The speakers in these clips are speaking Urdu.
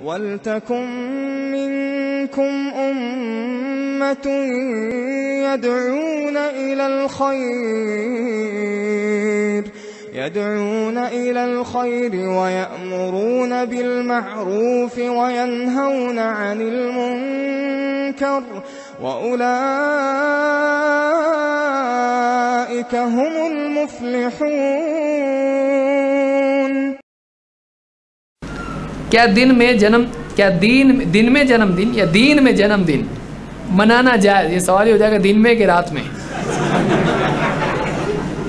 وَلْتَكُن مِّنكُمْ أُمَّةٌ يَدْعُونَ إِلَى الْخَيْرِ وَيَأْمُرُونَ بِالْمَعْرُوفِ وَيَنْهَوْنَ عَنِ الْمُنكَرِ وَأُولَئِكَ هُمُ الْمُفْلِحُونَ۔ کیا دن میں جنم دن یا دین میں جنم دن منانا جائز؟ یہ سوال ہی ہو جائے گا دن میں کہ رات میں؟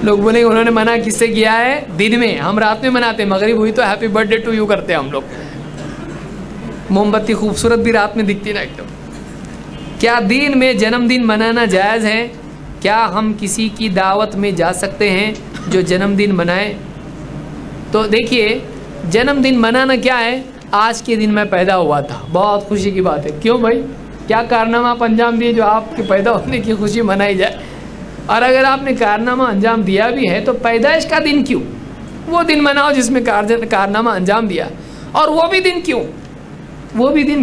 لوگ بولیں گے انہوں نے منع کس سے کیا ہے؟ دن میں، ہم رات میں مناتے ہیں، مغرب ہوئی تو ہیپی برتھ ڈے ٹو یو کرتے ہیں ہم لوگ، موم بتی خوبصورت بھی رات میں دکھتی نا ایک دم۔ کیا دین میں جنم دن منانا جائز ہے؟ کیا ہم کسی کی دعوت میں جا سکتے ہیں جو جنم دن منائے؟ تو دیکھیے جنم دن منانا کیا ہے؟ آج کے دن میں پیدا ہوا تھا، بہت خوشی کی بات ہے۔ کیوں بھائی؟ کیا کارنامہ آپ انجام دیے جو آپ کے پیدا ہونے کی خوشی منائی جائے؟ اور اگر آپ نے کارنامہ انجام دیا بھی ہے تو پیدائش کا دن کیوں؟ وہ دن مناؤ جس میں کارنامہ انجام دیا، اور وہ بھی دن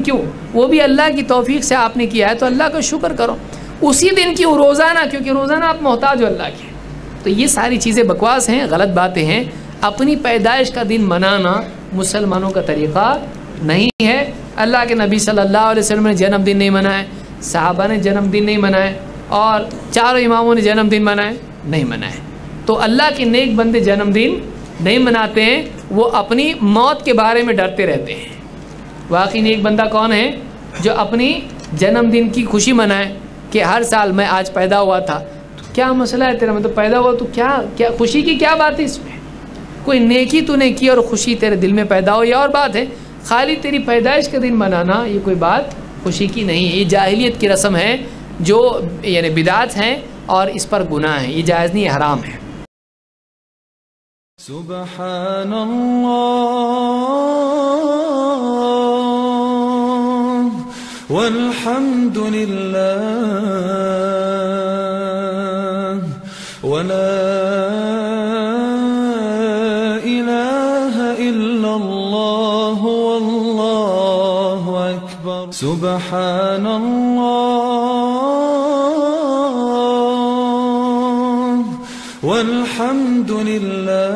کیوں؟ وہ بھی اللہ کی توفیق سے آپ نے کیا ہے تو اللہ کا شکر کرو۔ اسی دن کیوں روزانہ؟ کیونکہ روزانہ آپ محتاج ہو اللہ کے۔ تو یہ ساری چیزیں بکواس ہیں، غلط باتیں ہیں۔ اپنی پیدائش کا دن منانا مسلمانوں کا طریقہ نہیں ہے۔ اللہ کے نبی صلی اللہ علیہ وسلم نے جنم دن نہیں منائے، صحابہ نے جنم دن نہیں منائے، اور چاروں اماموں نے جنم دن منائے نہیں منائے۔ تو اللہ کے نیک بندے جنم دن نہیں مناتے ہیں، وہ اپنی موت کے بارے میں ڈرتے رہتے ہیں۔ واقعی نیک بندہ کون ہے جو اپنی جنم دن کی خوشی منائے کہ ہر سال میں آج پیدا ہوا تھا؟ تو کیا مسئلہ ہے تیرا؟ میں تو پیدا ہوا، تو کیا خوشی کی کیا بات ہے اس میں؟ کوئی نیکی تو نے کی اور خوشی تیرے دل میں پیدا ہو، یہ اور بات ہے۔ خالی تیری پیدائش کا دن منانا یہ کوئی بات خوشی کی نہیں ہے۔ یہ جاہلیت کی رسم ہے جو یعنی بدعت ہیں، اور اس پر گناہ ہے، یہ جائز نہیں، حرام ہے۔ سبحان اللہ والحمد للہ ولا الہ الا اللہ واللہ اکبر۔ سبحان اللہ والحمد للہ